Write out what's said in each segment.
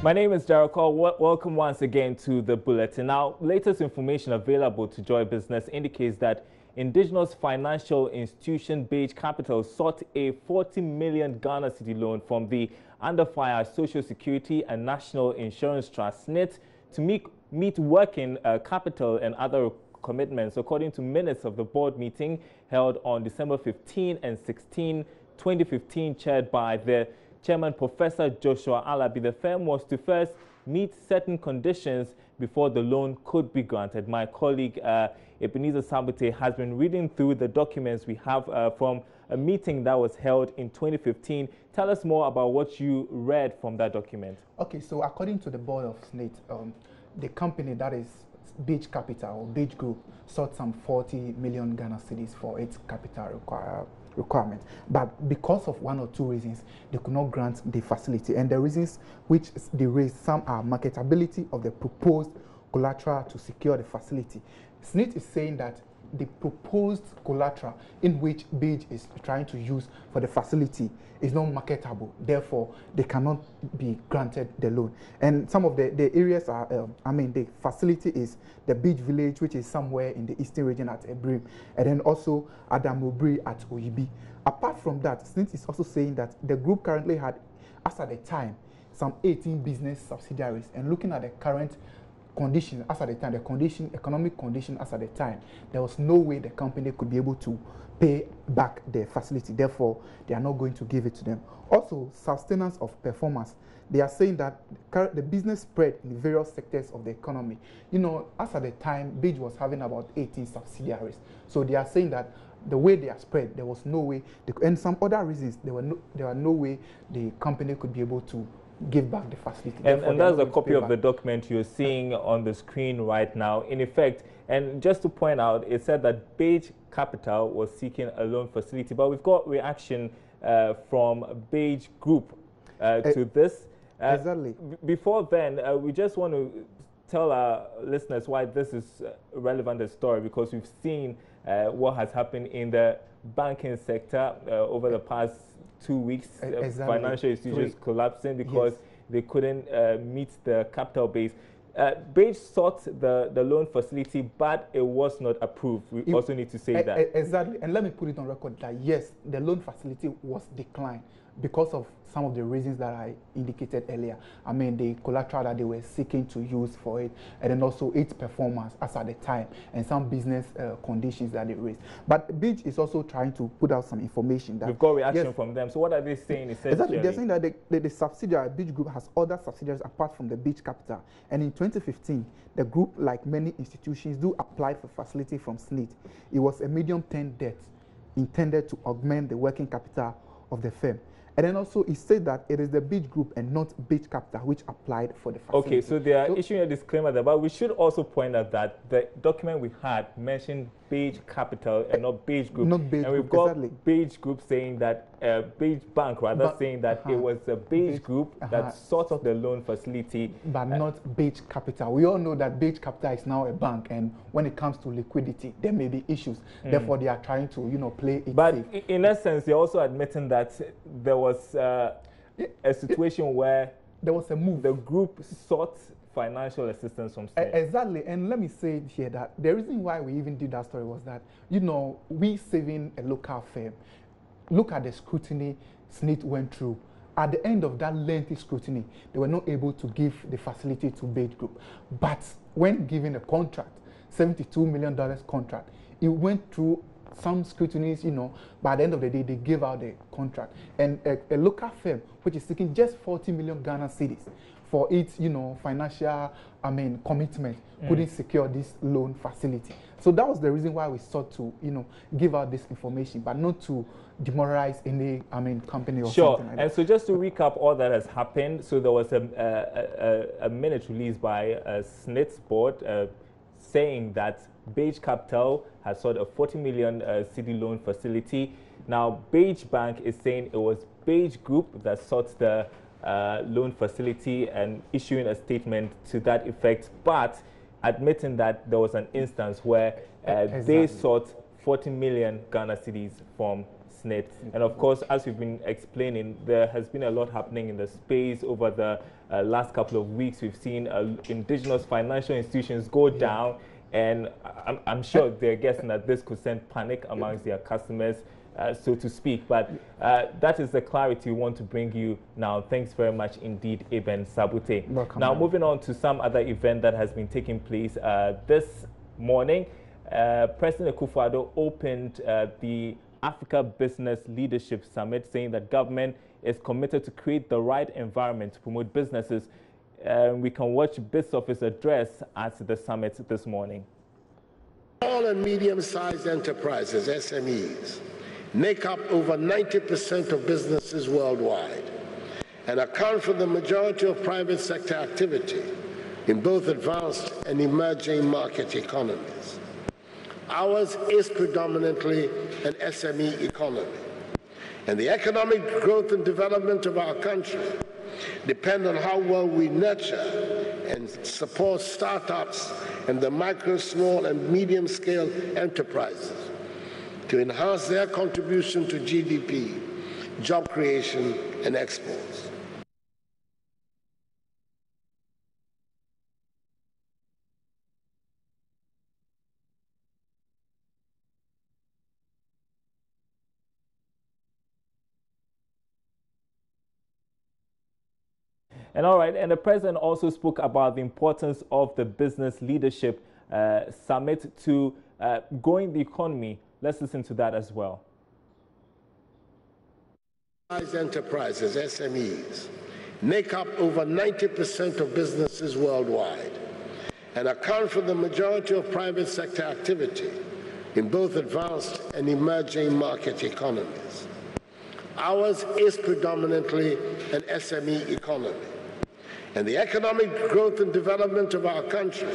My name is Derek Hall. Welcome once again to the Bulletin. Now, latest information available to Joy Business indicates that indigenous financial institution Beige Capital sought a 40 million Ghana cedi loan from the Under Fire Social Security and National Insurance Trust (SNIT) to meet working capital and other commitments, according to minutes of the board meeting held on December 15 and 16, 2015, chaired by the Chairman Professor Joshua Alabi. The firm was to first meet certain conditions before the loan could be granted. My colleague Ebenezer Sabute has been reading through the documents we have from a meeting that was held in 2015. Tell us more about what you read from that document. Okay, so according to the board of SNIT, the company that is Beige Capital or Beige Group sought some 40 million Ghana cedis for its capital requirement, but because of one or two reasons they could not grant the facility, and the reasons which they raised, some are marketability of the proposed collateral to secure the facility. SNIT is saying that the proposed collateral in which Beige is trying to use for the facility is not marketable, therefore they cannot be granted the loan. And some of the areas are, the facility is the Beige Village, which is somewhere in the eastern region at Ebrim, and then also Adamobri at Oyibi. Apart from that, SNIT is also saying that the group currently had, as at the time, some 18 business subsidiaries, and looking at the current condition as at the time, economic condition as at the time, there was no way the company could be able to pay back the facility. Therefore, they are not going to give it to them. Also, sustenance of performance. They are saying that the business spread in the various sectors of the economy. You know, as at the time, Beige was having about 18 subsidiaries. So they are saying that the way they are spread, there was no way, and some other reasons, there were no way the company could be able to give back the facility. And that's a copy of the document you're seeing on the screen right now. In effect, and just to point out, it said that Beige Capital was seeking a loan facility, but we've got reaction from Beige Group to this. Exactly. Before then, we just want to tell our listeners why this is relevant a story, because we've seen what has happened in the banking sector over the past 2 weeks. Exactly. Financial institutions collapsing because they couldn't meet the capital base. Beige sought the loan facility, but it was not approved. We also need to say that. Exactly. And let me put it on record that yes, the loan facility was declined because of some of the reasons that I indicated earlier. I mean, the collateral that they were seeking to use for it, and then also its performance as at the time, and some business conditions that they raised. But Beige is also trying to put out some information that we've got reaction from them. So what are they saying essentially? Exactly. They're saying that the subsidiary Beige Group has other subsidiaries apart from the Beige Capital, and in 2015, the group, like many institutions, do apply for facility from SNIT. It was a medium-term debt intended to augment the working capital of the firm. And then also, it said that it is the Beige Group and not Beige Capital which applied for the facility. Okay, so they are issuing a disclaimer there, but we should also point out that the document we had mentioned Beige Capital and not Beige Group. Not Beige and we've Group, got exactly. Beige Group saying that, Beige Bank rather, saying that it was a Beige Group that sought the loan facility. But not Beige Capital. We all know that Beige Capital is now a bank, and when it comes to liquidity, there may be issues. Therefore, they are trying to, play it but safe. In essence, they're also admitting that there was a situation where there was a move. The group sought financial assistance from SNIT. Exactly. And let me say here that the reason why we even did that story was that, we saving a local firm. Look at the scrutiny SNIT went through. At the end of that lengthy scrutiny, they were not able to give the facility to Beige Group. But when given a contract, $72 million contract, it went through some scrutinies, by the end of the day, they gave out the contract. And a local firm, which is seeking just 40 million Ghana cedis for its, financial, commitment, couldn't secure this loan facility. So that was the reason why we sought to, give out this information, but not to demoralize any, company or something like that. And so just to recap all that has happened, so there was a minute released by SNIT's board saying that Beige Capital has sought a 40 million cedi loan facility. Now, Beige Bank is saying it was Beige Group that sought the loan facility and issuing a statement to that effect, but admitting that there was an instance where they sought 40 million Ghana cedis from SNIT. And of course, as we've been explaining, there has been a lot happening in the space over the last couple of weeks. We've seen indigenous financial institutions go down, and I'm sure they're guessing that this could send panic amongst their customers, so to speak. But that is the clarity we want to bring you now. Thanks very much indeed, Eben Sabute. Welcome. Now, moving on to some other event that has been taking place this morning. President Akufo-Addo opened the Africa Business Leadership Summit, saying that government is committed to create the right environment to promote businesses. We can watch BizOffice address at the summit this morning. Small and medium-sized enterprises, SMEs, make up over 90% of businesses worldwide and account for the majority of private sector activity in both advanced and emerging market economies. Ours is predominantly an SME economy, and the economic growth and development of our country depend on how well we nurture and support startups and the micro, small, and medium-scale enterprises to enhance their contribution to GDP, job creation, and exports. And all right, and the president also spoke about the importance of the Business Leadership Summit to growing the economy. Let's listen to that as well. Enterprises, SMEs, make up over 90% of businesses worldwide and account for the majority of private sector activity in both advanced and emerging market economies. Ours is predominantly an SME economy, and the economic growth and development of our country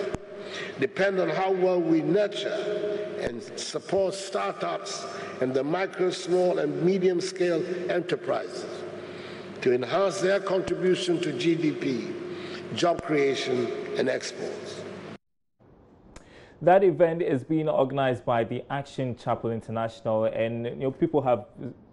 depend on how well we nurture and support startups and the micro, small, and medium-scale enterprises to enhance their contribution to GDP, job creation, and exports. That event is being organized by the Action Chapel International, and people have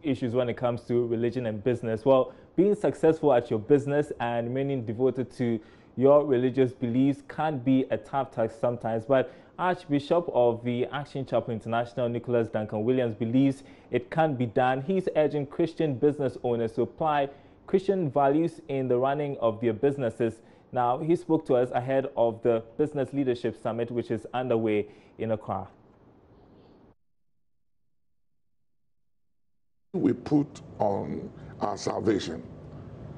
issues when it comes to religion and business. Well, being successful at your business and remaining devoted to your religious beliefs can be a tough task sometimes, but Archbishop of the Action Chapel International, Nicholas Duncan Williams, believes it can be done. He's urging Christian business owners to apply Christian values in the running of their businesses. Now, he spoke to us ahead of the Business Leadership Summit, which is underway in Accra. We put on our salvation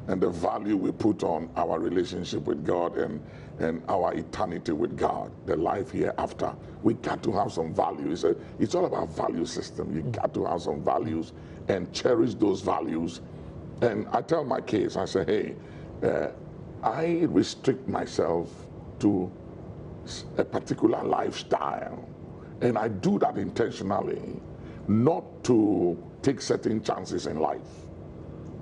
and the value we put on our relationship with God and our eternity with God, the life hereafter. We got to have some values. It's all about value system. You got to have some values and cherish those values. And I tell my kids, I say, hey, I restrict myself to a particular lifestyle, and I do that intentionally, not to take certain chances in life.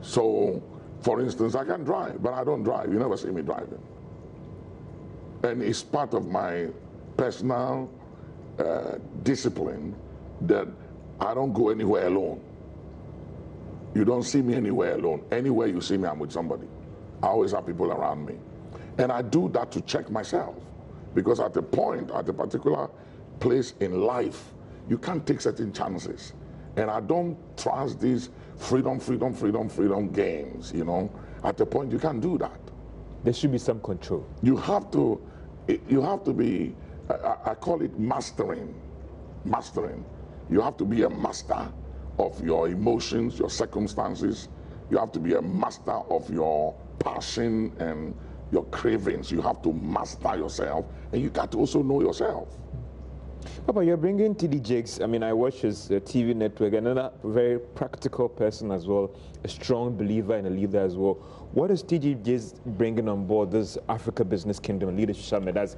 So, for instance, I can drive, but I don't drive. You never see me driving. And it's part of my personal discipline that I don't go anywhere alone. You don't see me anywhere alone. Anywhere you see me, I'm with somebody. I always have people around me. And I do that to check myself. Because at a point, at a particular place in life, you can't take certain chances. And I don't trust these freedom games, you know. At a point, you can't do that. There should be some control. You have to be, I call it mastering. Mastering. You have to be a master of your emotions, your circumstances. You have to be a master of your passion and your cravings. You have to master yourself, and you got to also know yourself. Papa, you're bringing TD Jakes. I mean, I watch his TV network, another very practical person as well, a strong believer and a leader as well. What is TD Jakes bringing on board this Africa Business Kingdom Leadership Summit as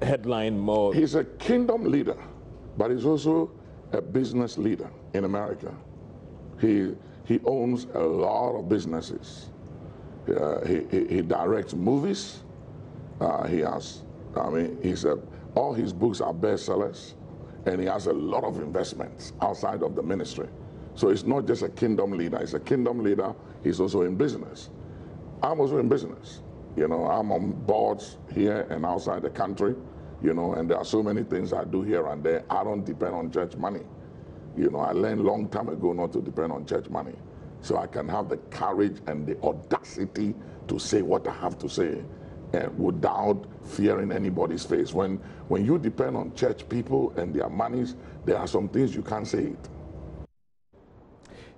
headline more? He's a kingdom leader, but he's also a business leader in America. He owns a lot of businesses. He directs movies. He has, I mean, all his books are bestsellers, and he has a lot of investments outside of the ministry. So it's not just a kingdom leader. It's a kingdom leader. He's also in business. I'm also in business. You know, I'm on boards here and outside the country, you know, and there are so many things I do here and there. I don't depend on church money. You know, I learned a long time ago not to depend on church money. So I can have the courage and the audacity to say what I have to say without fearing anybody's face. When you depend on church people and their monies, there are some things you can't say it.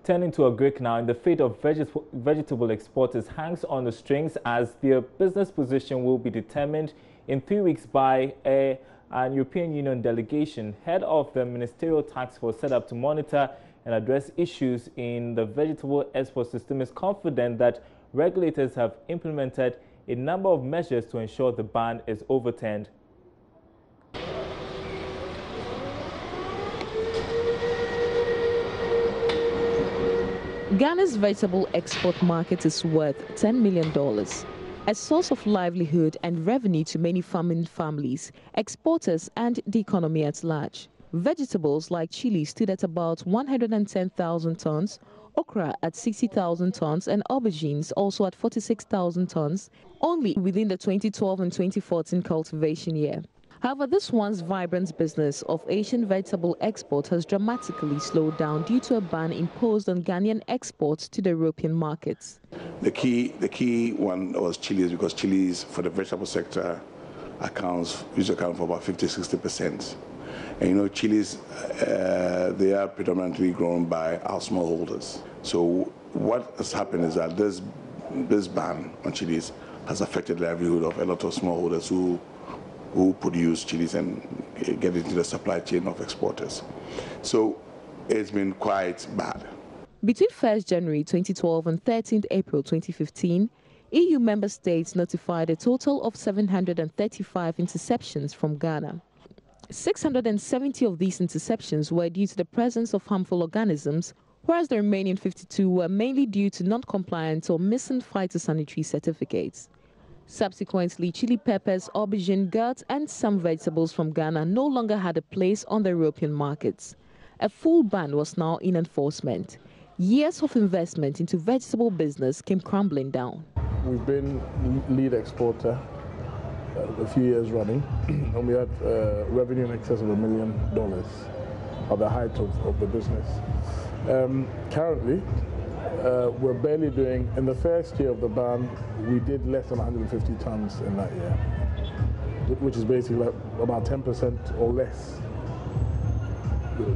Turning to a Greek now, the fate of vegetable exporters hangs on the strings as their business position will be determined in 3 weeks by an European Union delegation. Head of the ministerial task force set up to monitor and address issues in the vegetable export system is confident that regulators have implemented a number of measures to ensure the ban is overturned. Ghana's vegetable export market is worth $10 million. A source of livelihood and revenue to many farming families, exporters and the economy at large. Vegetables like chili stood at about 110,000 tons, okra at 60,000 tons and aubergines also at 46,000 tons, only within the 2012 and 2014 cultivation year. However, this once vibrant business of Asian vegetable export has dramatically slowed down due to a ban imposed on Ghanaian exports to the European markets. The key one was chilies, because chilies for the vegetable sector usually account for about 50–60%. And you know, chilies, they are predominantly grown by our smallholders. So what has happened is that this ban on chilies has affected the livelihood of a lot of smallholders who produce chilies and get into the supply chain of exporters. So it's been quite bad. Between 1st January 2012 and 13th April 2015, EU member states notified a total of 735 interceptions from Ghana. 670 of these interceptions were due to the presence of harmful organisms, whereas the remaining 52 were mainly due to non-compliance or missing phytosanitary certificates. Subsequently, chili peppers, aubergine, gourds and some vegetables from Ghana no longer had a place on the European markets. A full ban was now in enforcement. Years of investment into vegetable business came crumbling down. We've been lead exporter a few years running, and we had revenue in excess of $1 million at the height of the business. Currently, we're barely doing, in the first year of the ban, we did less than 150 tons in that year, which is basically like about 10% or less.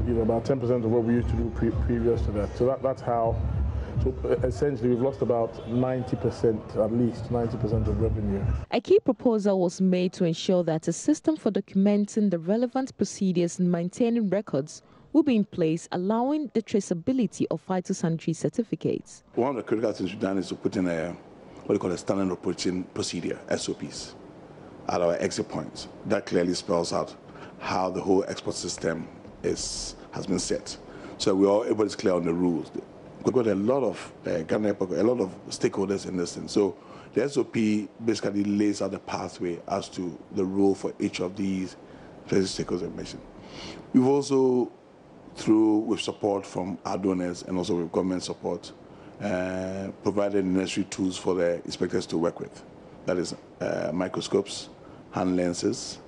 You know, about 10% of what we used to do previous to that. So that's how, so essentially we've lost about 90%, at least 90% of revenue. A key proposal was made to ensure that a system for documenting the relevant procedures and maintaining records will be in place, allowing the traceability of phytosanitary certificates. One of the critical things we've done is to put in what we call a standard operating procedure, SOPs, at our exit points. That clearly spells out how the whole export system has been set. So everybody's clear on the rules. We've got a lot of stakeholders in this thing. So the SOP basically lays out the pathway as to the rule for each of these stakeholders mentioned. We've also, with support from our donors and also with government support, provided necessary tools for the inspectors to work with. That is microscopes, hand lenses.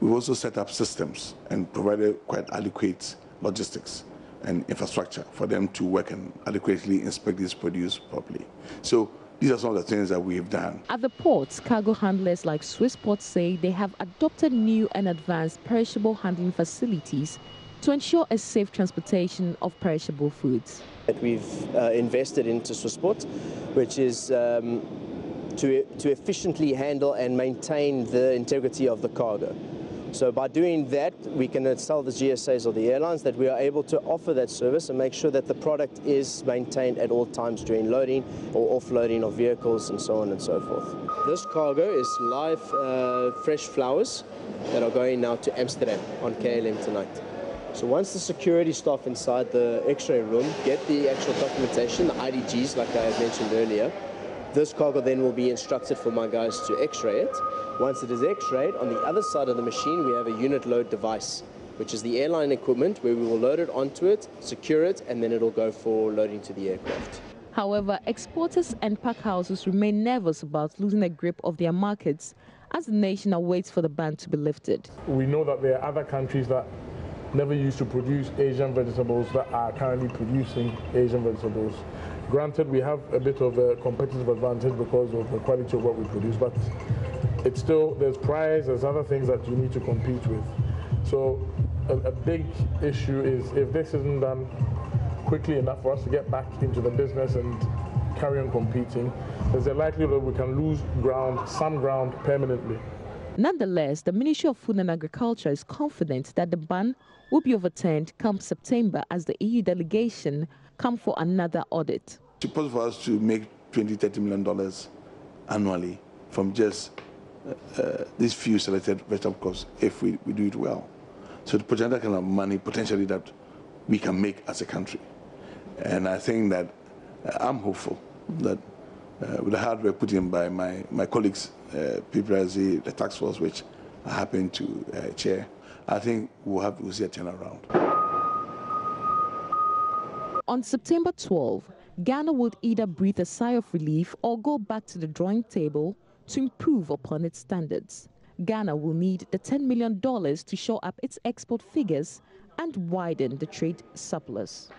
We've also set up systems and provided quite adequate logistics and infrastructure for them to work and adequately inspect this produce properly. So these are some of the things that we have done. At the ports, cargo handlers like Swiss Ports say they have adopted new and advanced perishable handling facilities to ensure a safe transportation of perishable foods. We've invested into Swissport, which is to efficiently handle and maintain the integrity of the cargo. So by doing that, we can tell the GSAs or the airlines that we are able to offer that service and make sure that the product is maintained at all times during loading or offloading of vehicles and so on and so forth. This cargo is live fresh flowers that are going now to Amsterdam on KLM tonight. So once the security staff inside the X-ray room get the actual documentation, the IDGs like I had mentioned earlier, this cargo then will be instructed for my guys to X-ray it. Once it is X-rayed, on the other side of the machine we have a unit load device which is the airline equipment where we will load it onto it, secure it, and then it'll go for loading to the aircraft. However, exporters and pack houses remain nervous about losing a grip of their markets as the nation awaits for the ban to be lifted. We know that there are other countries that never used to produce Asian vegetables that are currently producing Asian vegetables. Granted, we have a bit of a competitive advantage because of the quality of what we produce, but it's still, there's price, there's other things that you need to compete with. So a big issue is if this isn't done quickly enough for us to get back into the business and carry on competing, there's a likelihood we can lose ground, some ground permanently. Nonetheless, the Ministry of Food and Agriculture is confident that the ban will be overturned come September as the EU delegation come for another audit. It's possible for us to make $20–30 million annually from just these few selected vegetable crops if we do it well. So the potential kind of money potentially that we can make as a country. And I think that I'm hopeful that with the hard work put in by my colleagues, people as the task force, which I happen to chair, I think we'll see a turnaround. On September 12, Ghana would either breathe a sigh of relief or go back to the drawing table to improve upon its standards. Ghana will need the $10 million to shore up its export figures and widen the trade surplus.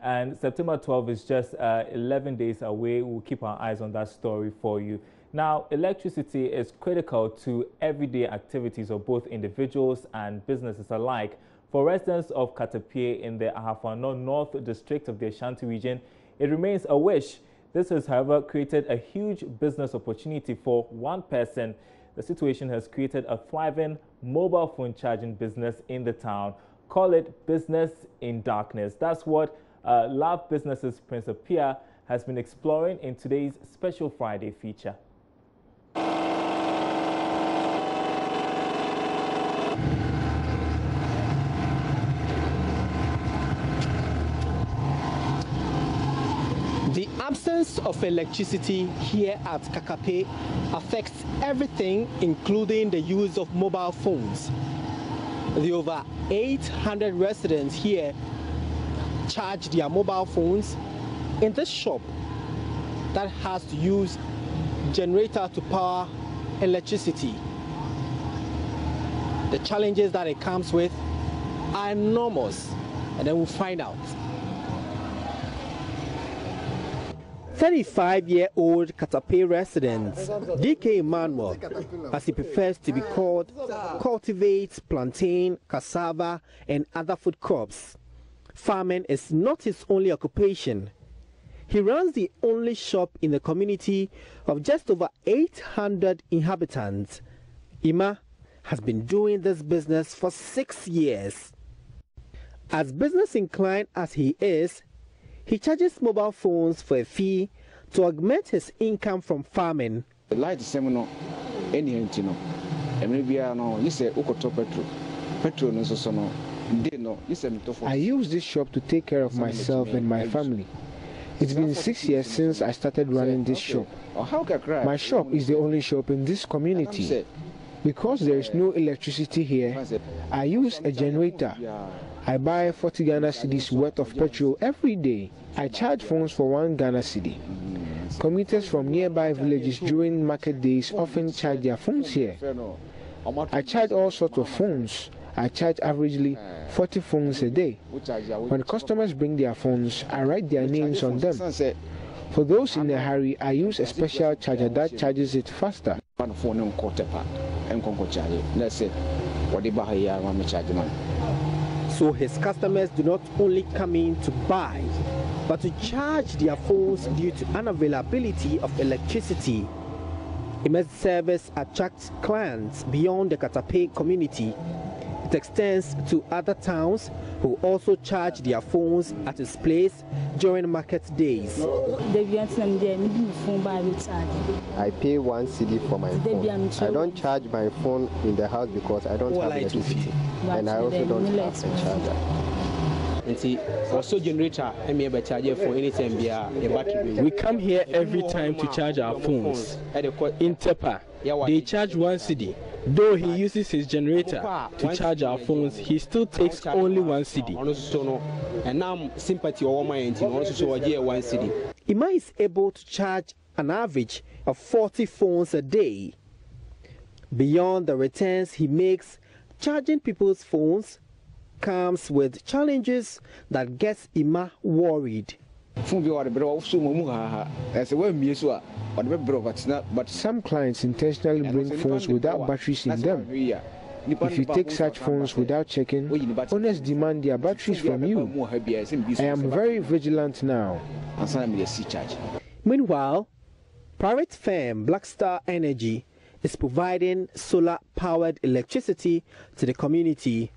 And September 12 is just 11 days away. We'll keep our eyes on that story for you. Now, electricity is critical to everyday activities of both individuals and businesses alike. For residents of Katapie in the Ahafano North District of the Ashanti region, it remains a wish. This has, however, created a huge business opportunity for one person. The situation has created a thriving mobile phone charging business in the town. Call it business in darkness. That's what Love Businesses Prince Apia has been exploring in today's Special Friday feature. The absence of electricity here at Kakape affects everything, including the use of mobile phones. The over 800 residents here charge their mobile phones in this shop that has to use generator to power electricity. The challenges that it comes with are enormous, and then we'll find out. 35-year-old Katape resident DK Emmanuel, as he prefers to be called, cultivates plantain, cassava, and other food crops. Farming is not his only occupation. He runs the only shop in the community of just over 800 inhabitants. Ima has been doing this business for 6 years. As business inclined as he is, he charges mobile phones for a fee to augment his income from farming. Light seminar, any no, and maybe I know you say petrol no so no. I use this shop to take care of myself and my family. It's been 6 years since I started running this shop. My shop is the only shop in this community. Because there is no electricity here, I use a generator. I buy 40 Ghana cedis worth of petrol every day. I charge phones for 1 Ghana cedi. Commuters from nearby villages during market days often charge their phones here. I charge all sorts of phones. I charge averagely 40 phones a day. When customers bring their phones, I write their names on them. For those in a hurry, I use a special charger that charges it faster. So his customers do not only come in to buy, but to charge their phones due to unavailability of electricity. Ima's service attracts clients beyond the Katape community. It extends to other towns who also charge their phones at his place during market days. I pay 1 cedi for my phone. I don't charge my phone in the house because I don't have electricity. And I also don't have a charger. Also generator for anytime battery. We come here every time to charge our phones. In Tepa, they charge 1 cedi. Though he uses his generator to charge our phones, he still takes only 1 cedi. And now sympathy over my end, also 1 cedi. Ima is able to charge an average of 40 phones a day. Beyond the returns he makes, charging people's phones comes with challenges that gets Ima worried. But some clients intentionally bring phones without batteries in them. If you take such phones without checking, owners demand their batteries from you. I am very vigilant now. Meanwhile, private firm Blackstar Energy is providing solar-powered electricity to the community.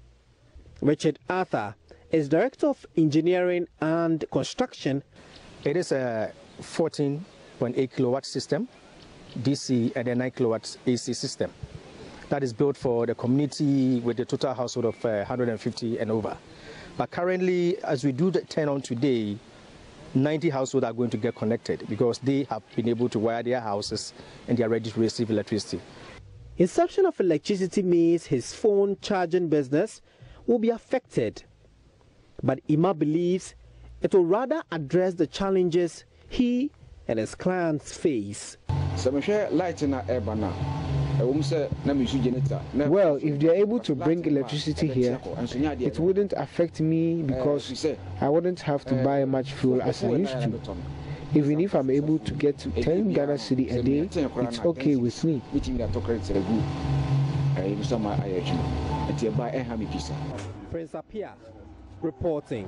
Richard Arthur is Director of Engineering and Construction. It is a 14.8 kilowatt system, DC, and a 9 kilowatts AC system that is built for the community with a total household of 150 and over. But currently, as we do the turn on today, 90 households are going to get connected because they have been able to wire their houses and they are ready to receive electricity. Inception of electricity means his phone charging business will be affected. But Ima believes it will rather address the challenges he and his clients face. Well, if they are able to bring electricity here, it wouldn't affect me because I wouldn't have to buy much fuel as I used to. Even if I'm able to get to 10 Ghana cedi a day, it's okay with me. Prince Apia reporting.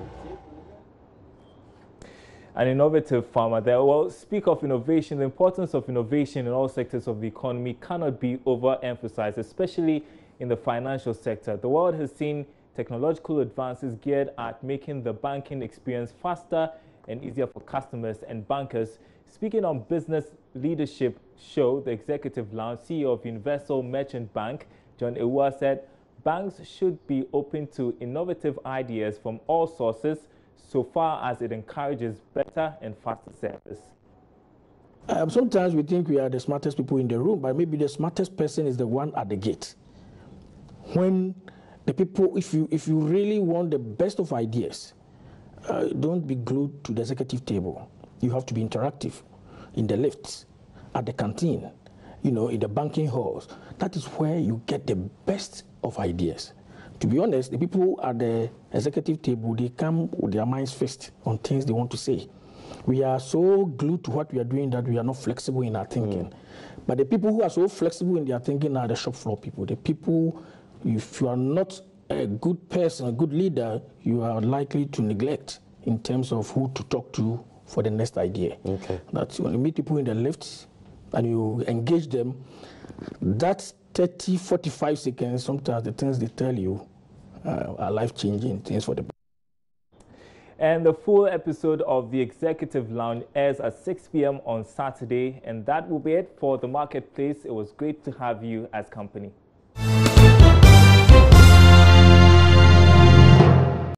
An innovative farmer there. Well, speak of innovation, the importance of innovation in all sectors of the economy cannot be overemphasized, especially in the financial sector. The world has seen technological advances geared at making the banking experience faster and easier for customers and bankers. Speaking on Business Leadership Show, the Executive Lounge, CEO of Universal Merchant Bank, John Ewua, said banks should be open to innovative ideas from all sources, so far as it encourages better and faster service. Sometimes we think we are the smartest people in the room, but maybe the smartest person is the one at the gate. When the people, if you really want the best of ideas, don't be glued to the executive table. You have to be interactive in the lifts, at the canteen, in the banking halls. That is where you get the best of ideas. To be honest, the people at the executive table, they come with their minds fixed on things they want to say. We are so glued to what we are doing that we are not flexible in our thinking. But the people who are so flexible in their thinking are the shop floor people. The people, if you are not a good person, a good leader, you are likely to neglect in terms of who to talk to for the next idea. Okay. That's when you meet people in the lifts and you engage them, that's 30, 45 seconds, sometimes the things they tell you are life-changing things for the. And the full episode of the Executive Lounge airs at 6 p.m. on Saturday. And that will be it for The Marketplace. It was great to have you as company.